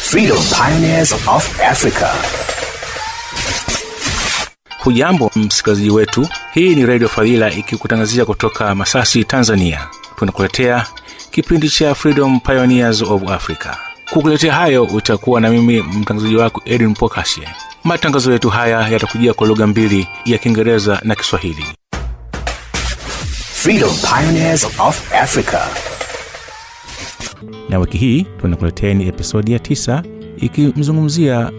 Freedom Pioneers of Africa. Hujambo msikilizaji wetu, hii ni Radio Fadhila ikikutangazia kutoka Masasi, Tanzania. Tunakuletea kipindi cha Freedom Pioneers of Africa. Kukuletea hayo utakuwa na mimi mtangazaji wako Edwin Mpokasye. Matangazo yetu haya yatakujia kwa lugha mbili, ya Kiingereza na Kiswahili. Freedom Pioneers of Africa. Na wiki hii tunakuleteeni episodi ya 9 ikimzungumzia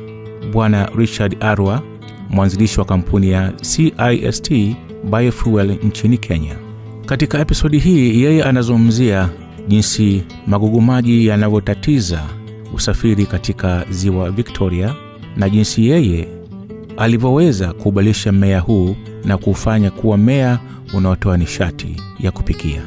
Bwana Richard Arua, mwanzilishi wa kampuni ya CIST Biofuel nchini Kenya. Katika episodi hii yeye anazungumzia jinsi magugu maji yanavyotatiza usafiri katika ziwa Victoria na jinsi yeye alivyoweza kubadilisha mmea huu na kufanya kuwa mmea unaotoa nishati ya kupikia.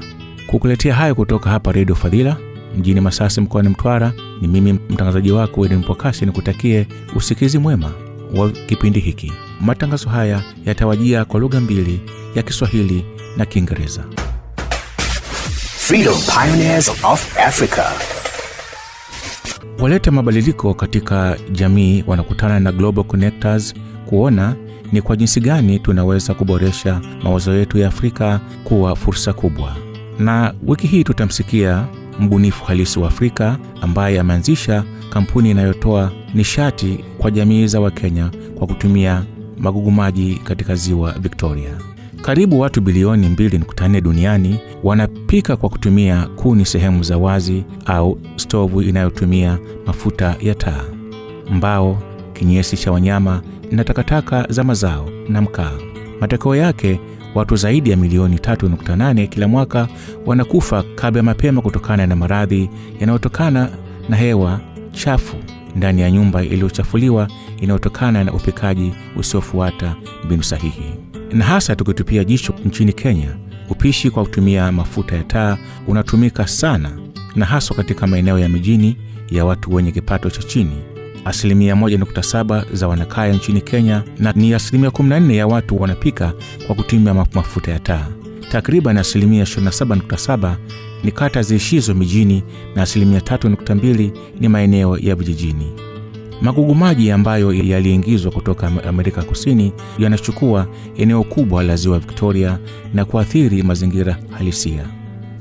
Kukuletea hayo kutoka hapa Radio Fadhila mjini Masasi mkoani Mtwara, ni mimi mtangazaji wako Edwin Mpokasye. Nikutakie usikizi mwema wa kipindi hiki. Matangazo haya yatawajia kwa lugha mbili, ya Kiswahili na Kiingereza. Freedom Pioneers of Africa. Waleta mabadiliko katika jamii wanakutana na Global Connectors kuona ni kwa jinsi gani tunaweza kuboresha mawazo yetu ya Afrika kuwa fursa kubwa. Na wiki hii tutamsikia mbunifu halisi wa Afrika ambaye ameanzisha kampuni inayotoa nishati kwa jamii za Wakenya kwa kutumia magugu maji katika ziwa Victoria. Karibu watu bilioni 2.4 duniani wanapika kwa kutumia kuni sehemu za wazi au stovu inayotumia mafuta ya taa, mbao, kinyesi cha wanyama na takataka za mazao na mkaa. Matokeo yake watu zaidi ya milioni 3.8 kila mwaka wanakufa kabla mapema kutokana na maradhi yanayotokana na hewa chafu ndani ya nyumba iliyochafuliwa inayotokana na upikaji usiofuata mbinu sahihi. Na hasa tukitupia jicho nchini Kenya, upishi kwa kutumia mafuta ya taa unatumika sana, na hasa katika maeneo ya mijini ya watu wenye kipato cha chini. 1.7% za wanakaya nchini Kenya na ni 14% ya watu wanapika kwa kutumia mafuta ya taa. Takriban 27.7% ni kata ziishizo mijini na 3.2% ni maeneo ya vijijini. Magugu maji ambayo yaliingizwa kutoka Amerika Kusini yanachukua eneo kubwa la ziwa Victoria na kuathiri mazingira halisia.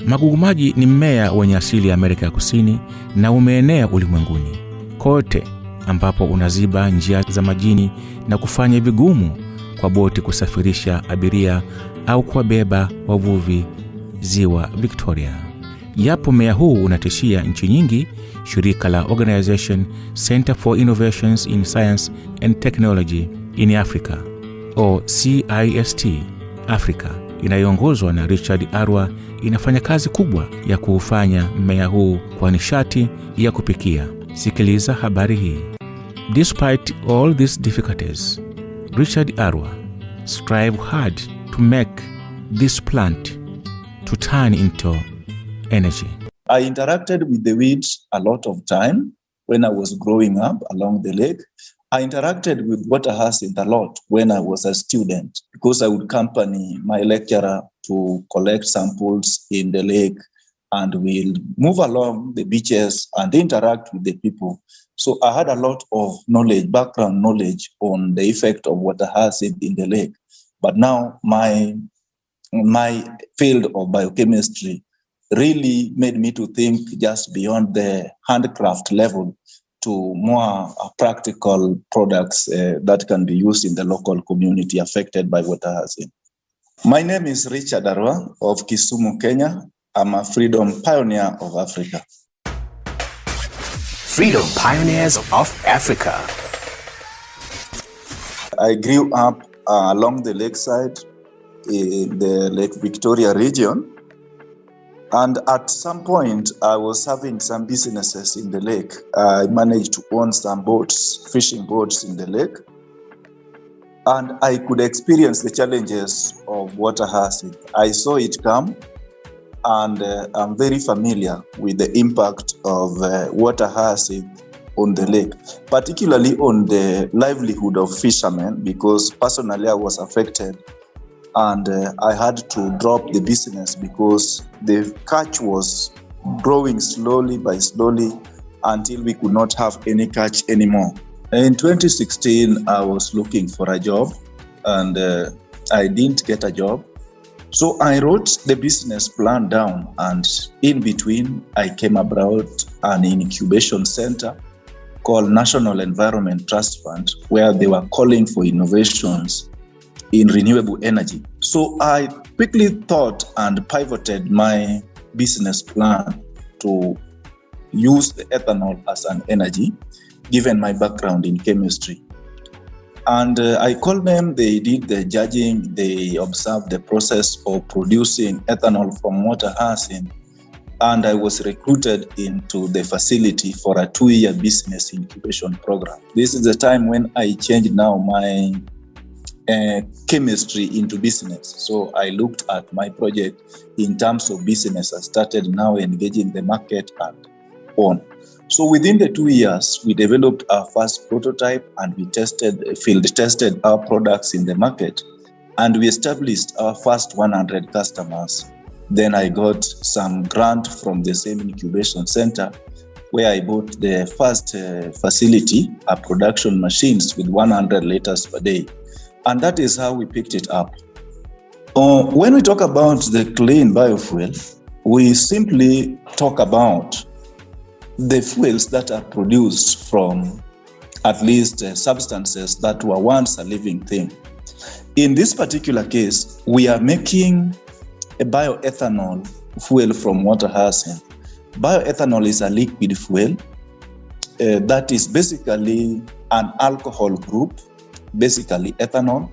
Magugu maji ni mmea wenye asili ya Amerika ya Kusini na umeenea ulimwenguni kote, ambapo unaziba njia za majini na kufanya vigumu kwa boti kusafirisha abiria au kuwabeba wavuvi ziwa Victoria. Japo mmea huu unatishia nchi nyingi, shirika la Organization Center for Innovations in Science and Technology in Africa o CIST Africa inayoongozwa na Richard Arua inafanya kazi kubwa ya kuufanya mmea huu kwa nishati ya kupikia. Sikiliza habari hii. Despite all these difficulties, Richard Arua strive hard to make this plant to turn into energy. I interacted with the weeds a lot of time when I was growing up along the lake. I interacted with water hyacinth a lot when I was a student because I would accompany my lecturer to collect samples in the lake, and we'll move along the beaches and interact with the people. So I had a lot of knowledge, background knowledge on the effect of water hyacinth in the lake. But now my field of biochemistry really made me to think just beyond the handcraft level to more practical products that can be used in the local community affected by water hyacinth. My name is Richard Arua of Kisumu, Kenya. I'm a freedom pioneer of Africa. Freedom Pioneers of Africa. I grew up along the lakeside in the Lake Victoria region. And at some point, I was having some businesses in the lake. I managed to own some boats, fishing boats in the lake. And I could experience the challenges of water hyacinth. I saw it come, and I'm very familiar with the impact of water hyacinth on the lake, particularly on the livelihood of fishermen, because personally I was affected. And I had to drop the business because the catch was growing slowly by slowly, until we could not have any catch anymore. In 2016, I was looking for a job and I didn't get a job. So I wrote the business plan down, and in between, I came about an incubation center called National Environment Trust Fund, where they were calling for innovations in renewable energy. So I quickly thought and pivoted my business plan to use the ethanol as an energy, given my background in chemistry. And I called them, they did the judging, they observed the process of producing ethanol from water hyacinth, and I was recruited into the facility for a 2-year business incubation program. This is the time when I changed now my chemistry into business. So I looked at my project in terms of business. I started now engaging the market and on. So within the 2 years, we developed our first prototype and we field tested our products in the market, and we established our first 100 customers. Then I got some grant from the same incubation center where I bought the first facility, a production machines with 100 liters per day. And that is how we picked it up. When we talk about the clean biofuel, we simply talk about the fuels that are produced from at least substances that were once a living thing. In this particular case, we are making a bioethanol fuel from water hyacinth. Bioethanol is a liquid fuel that is basically an alcohol group, basically ethanol,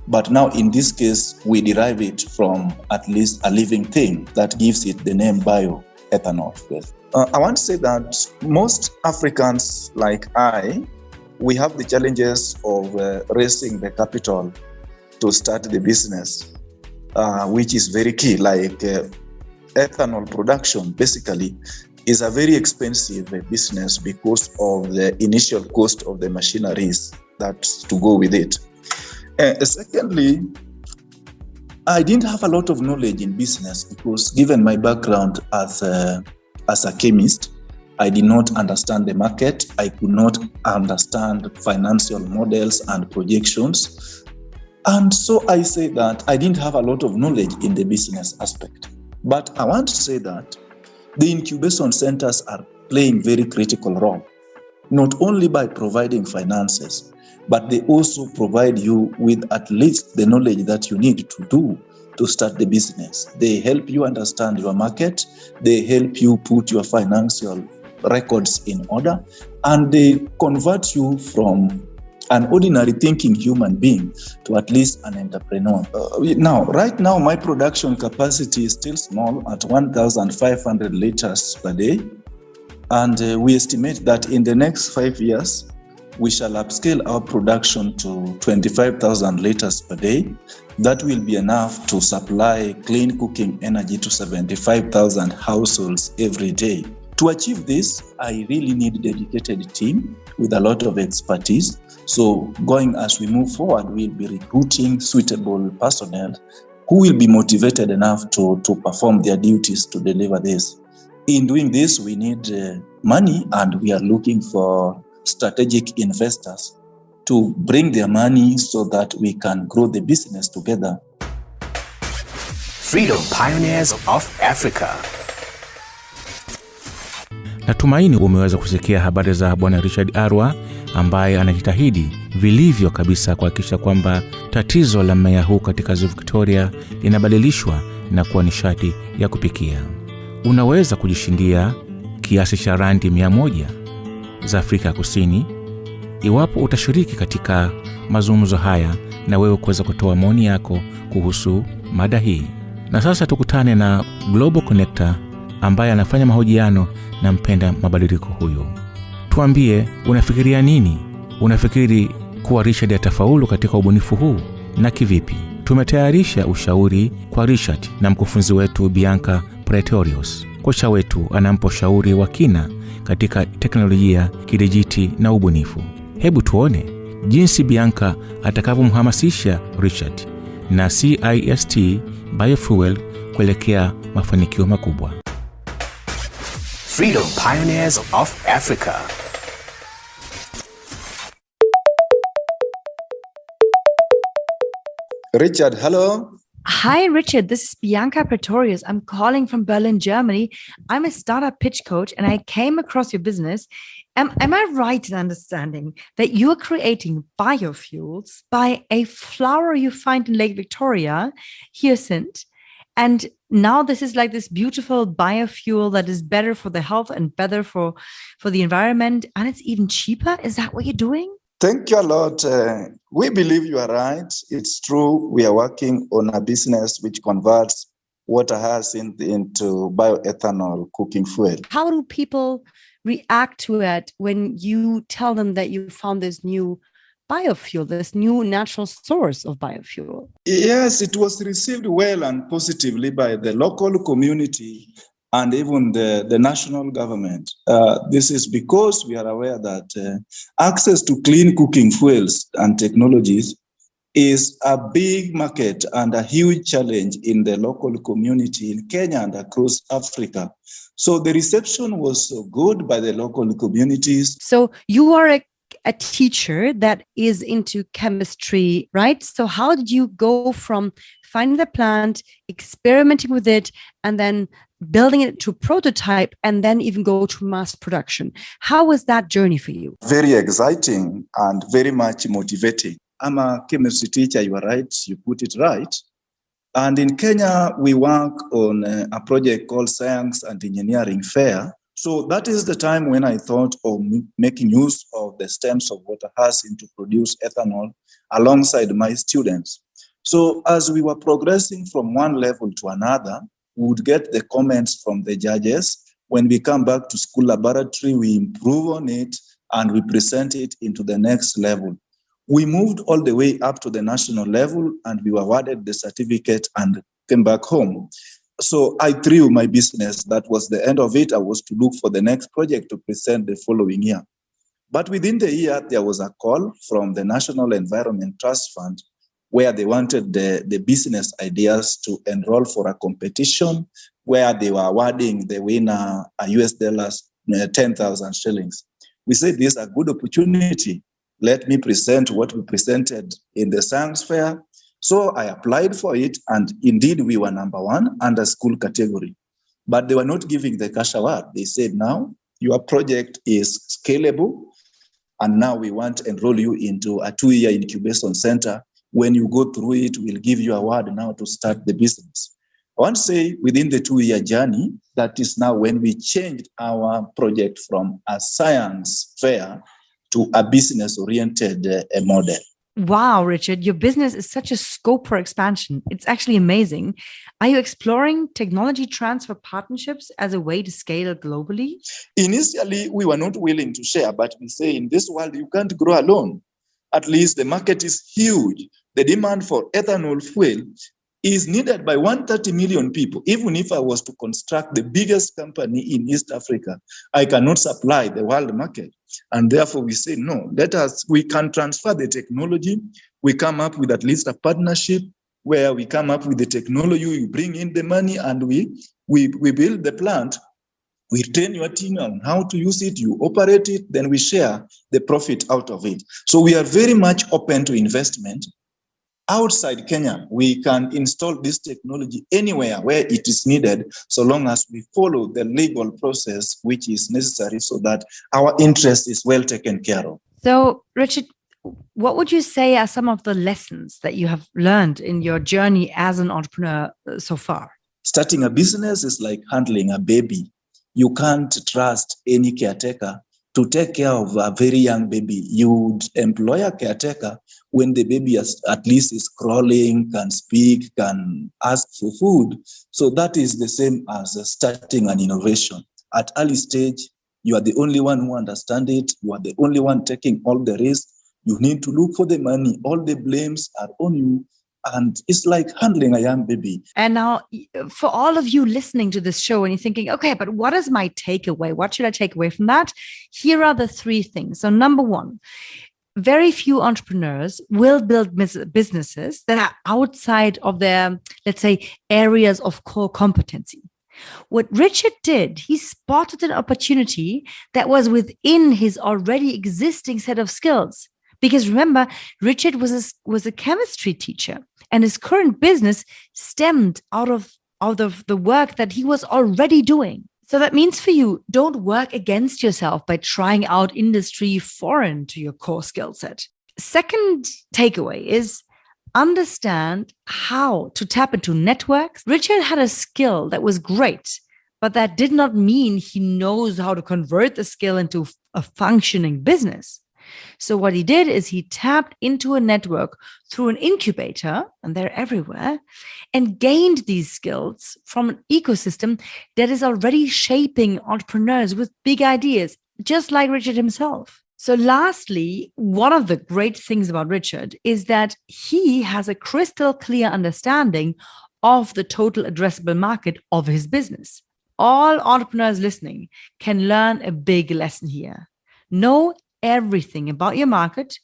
but now in this case, we derive it from at least a living thing that gives it the name bioethanol fuel. I want to say that most Africans like we have the challenges of raising the capital to start the business, which is very key. Like ethanol production basically is a very expensive business because of the initial cost of the machineries that to go with it. Secondly, I didn't have a lot of knowledge in business because given my background as a chemist, I did not understand the market. I could not understand financial models and projections. And so I say that I didn't have a lot of knowledge in the business aspect. But I want to say that the incubation centers are playing very critical role, not only by providing finances, but they also provide you with at least the knowledge that you need to do to start the business. They help you understand your market, they help you put your financial records in order, and they convert you from an ordinary thinking human being to at least an entrepreneur. Right now, my production capacity is still small at 1,500 liters per day. And we estimate that in the next 5 years, we shall upscale our production to 25,000 liters per day. That will be enough to supply clean cooking energy to 75,000 households every day. To achieve this, I really need a dedicated team with a lot of expertise. So as we move forward, we'll be recruiting suitable personnel who will be motivated enough to perform their duties to deliver this. In doing this, we need money, and we are looking for strategic investors to bring their money so that we can grow the business together. Freedom Pioneers of Africa. Natumaini umeweza kusikia habari za Bwana Richard Arwa ambaye anajitahidi vilivyo kabisa kuhakikisha kwamba tatizo la mmea huu katika Ziwa Victoria linabadilishwa na kuwa nishati ya kupikia. Unaweza kujishindia kiasi cha randi 100 za Afrika Kusini iwapo utashiriki katika mazungumzo haya na wewe kuweza kutoa maoni yako kuhusu mada hii. Na sasa tukutane na Global Connector ambaye anafanya mahojiano na mpenda mabadiliko huyo. Tuambie, unafikiria nini? Unafikiri kuwa Richard atafaulu katika ubunifu huu na kivipi? Tumetayarisha ushauri kwa Richard na mkufunzi wetu Bianca Pretorius. Kocha wetu anampa ushauri wa kina katika teknolojia, kidijiti na ubunifu. Hebu tuone jinsi Bianca atakavyomhamasisha Richard na CIST Biofuel kuelekea mafanikio makubwa. Freedom Pioneers of Africa. Richard, hello. Hi, Richard. This is Bianca Pretorius. I'm calling from Berlin, Germany. I'm a startup pitch coach, and I came across your business. Am I right in understanding that you're creating biofuels by a flower you find in Lake Victoria, hyacinth? And now this is like this beautiful biofuel that is better for the health and better for the environment, and it's even cheaper. Is that what you're doing? Thank you a lot. We believe you are right. It's true. We are working on a business which converts water hyacinth into bioethanol cooking fuel. How do people react to it when you tell them that you found this new biofuel, this new natural source of biofuel? Yes, it was received well and positively by the local community and even the national government. This is because we are aware that access to clean cooking fuels and technologies is a big market and a huge challenge in the local community in Kenya and across Africa. So the reception was so good by the local communities. So you are a teacher that is into chemistry, right? So how did you go from finding the plant, experimenting with it, and then building it to prototype, and then even go to mass production? How was that journey for you? Very exciting and very much motivating. I'm a chemistry teacher, you are right, you put it right. And in Kenya, we work on a project called Science and Engineering Fair. So that is the time when I thought of making use of the stems of water hyacinth to produce ethanol alongside my students. So as we were progressing from one level to another, we would get the comments from the judges. When we come back to school laboratory, we improve on it and we present it into the next level. We moved all the way up to the national level and we were awarded the certificate and came back home. So I threw my business. That was the end of it. I was to look for the next project to present the following year. But within the year, there was a call from the National Environment Trust Fund where they wanted the business ideas to enroll for a competition where they were awarding the winner a US dollars, 10,000 shillings. We said, this is a good opportunity. Let me present what we presented in the science fair. So I applied for it, and indeed we were number one under school category. But they were not giving the cash award. They said, now your project is scalable, and now we want to enroll you into a 2-year incubation center. When you go through it, we'll give you a award now to start the business. I want to say within the 2-year journey, that is now when we changed our project from a science fair to a business-oriented model. Wow, Richard, your business is such a scope for expansion. It's actually amazing. Are you exploring technology transfer partnerships as a way to scale globally? Initially, we were not willing to share, but we say in this world, you can't grow alone. At least the market is huge. The demand for ethanol fuel is needed by 130 million people. Even if I was to construct the biggest company in East Africa, I cannot supply the world market. And therefore we say, no, we can transfer the technology. We come up with at least a partnership where we come up with the technology, we bring in the money, and we build the plant. We train your team on how to use it, you operate it, then we share the profit out of it. So we are very much open to investment. Outside Kenya, we can install this technology anywhere where it is needed, so long as we follow the legal process which is necessary so that our interest is well taken care of. So, Richard, what would you say are some of the lessons that you have learned in your journey as an entrepreneur so far? Starting a business is like handling a baby. You can't trust any caretaker to take care of a very young baby. You would employ a caretaker when the baby at least is crawling, can speak, can ask for food. So that is the same as starting an innovation. At early stage, you are the only one who understands it. You are the only one taking all the risk. You need to look for the money. All the blames are on you. And it's like handling a young baby. And now, for all of you listening to this show and you're thinking, okay, but what is my takeaway? What should I take away from that? Here are the 3 things. So number 1, very few entrepreneurs will build businesses that are outside of their, let's say, areas of core competency. What Richard did, he spotted an opportunity that was within his already existing set of skills. Because remember, Richard was a chemistry teacher, and his current business stemmed out of the work that he was already doing. So that means for you, don't work against yourself by trying out industry foreign to your core skill set. Second takeaway is understand how to tap into networks. Richard had a skill that was great, but that did not mean he knows how to convert the skill into a functioning business. So what he did is he tapped into a network through an incubator, and they're everywhere, and gained these skills from an ecosystem that is already shaping entrepreneurs with big ideas, just like Richard himself. So lastly, one of the great things about Richard is that he has a crystal clear understanding of the total addressable market of his business. All entrepreneurs listening can learn a big lesson here. Know everything about your market,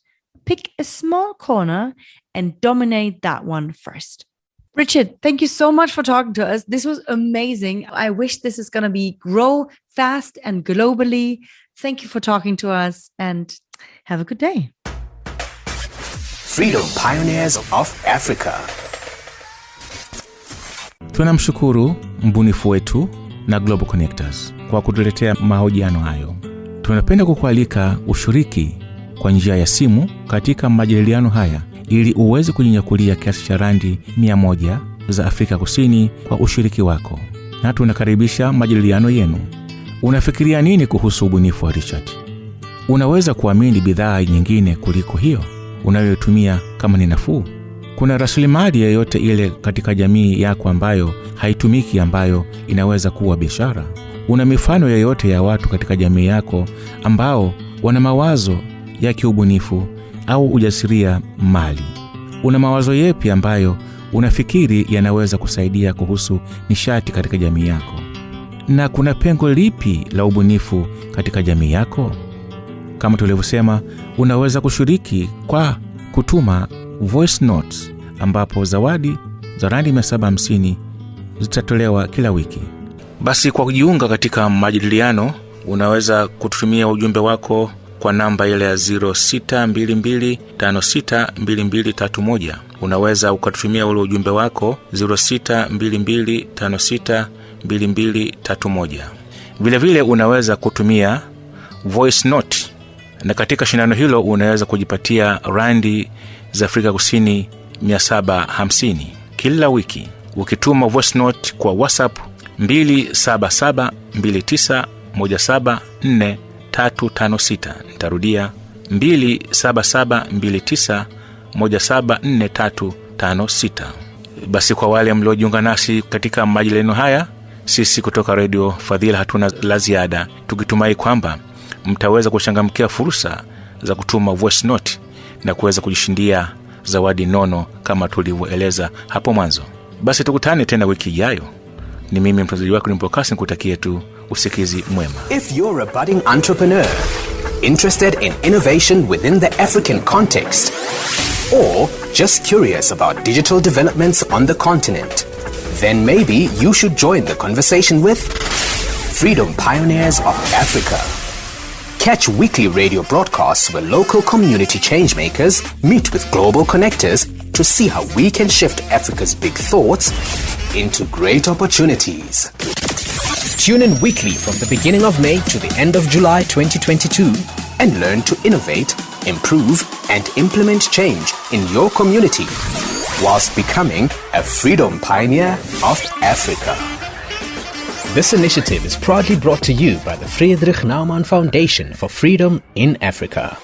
pick a small corner and dominate that one first. Richard, thank you so much for talking to us. This was amazing. I wish this is going to grow fast and globally. Thank you for talking to us and have a good day. Freedom Pioneers of Africa. Tunamshukuru mbunifu wetu na Global Connectors kwa kutuletea mahojiano hayo. Tunapenda kukualika ushiriki kwa njia ya simu katika majadiliano haya ili uweze kujinyakulia kiasi cha randi 100 za Afrika Kusini kwa ushiriki wako. Na tunakaribisha majadiliano yenu. Unafikiria nini kuhusu ubunifu wa Richard? Unaweza kuamini bidhaa nyingine kuliko hiyo unayotumia kama ni nafuu? Kuna rasilimali yoyote ile katika jamii yako ambayo haitumiki ambayo inaweza kuwa biashara? Una mifano yoyote ya watu katika jamii yako ambao wana mawazo ya kiubunifu au ujasiria mali? Una mawazo yepi ambayo unafikiri yanaweza kusaidia kuhusu nishati katika jamii yako? Na kuna pengo lipi la ubunifu katika jamii yako? Kama tulivyosema, unaweza kushiriki kwa kutuma voice notes ambapo zawadi za randi 750 zitatolewa kila wiki. Basi kwa kujiunga katika majadiliano, unaweza kutumia ujumbe wako kwa namba ile ya 0622562231. Unaweza ukatumia ule ujumbe wako 0622562231. Vile vile unaweza kutumia voice note, na katika shindano hilo unaweza kujipatia randi za Afrika Kusini 750 kila wiki ukituma voice note kwa WhatsApp 27729174356. Nitarudia 27729174356. Basi kwa wale mliojiunga nasi katika majadiliano haya, sisi kutoka Radio Fadhila hatuna la ziada, tukitumai kwamba mtaweza kuchangamkia fursa za kutuma voice note na kuweza kujishindia zawadi nono kama tulivyoeleza hapo mwanzo. Basi tukutane tena wiki ijayo. Ni mimi mtangazaji wako Mpokasye, nikutakie tu usikizi mwema. If you're a budding entrepreneur interested in innovation within the African context, or just curious about digital developments on the continent, then maybe you should join the conversation with Freedom Pioneers of Africa. Catch weekly radio broadcasts where local community changemakers meet with global connectors to see how we can shift Africa's big thoughts into great opportunities. Tune in weekly from the beginning of May to the end of July 2022 and learn to innovate, improve, and implement change in your community whilst becoming a freedom pioneer of Africa. This initiative is proudly brought to you by the Friedrich Naumann Foundation for Freedom in Africa.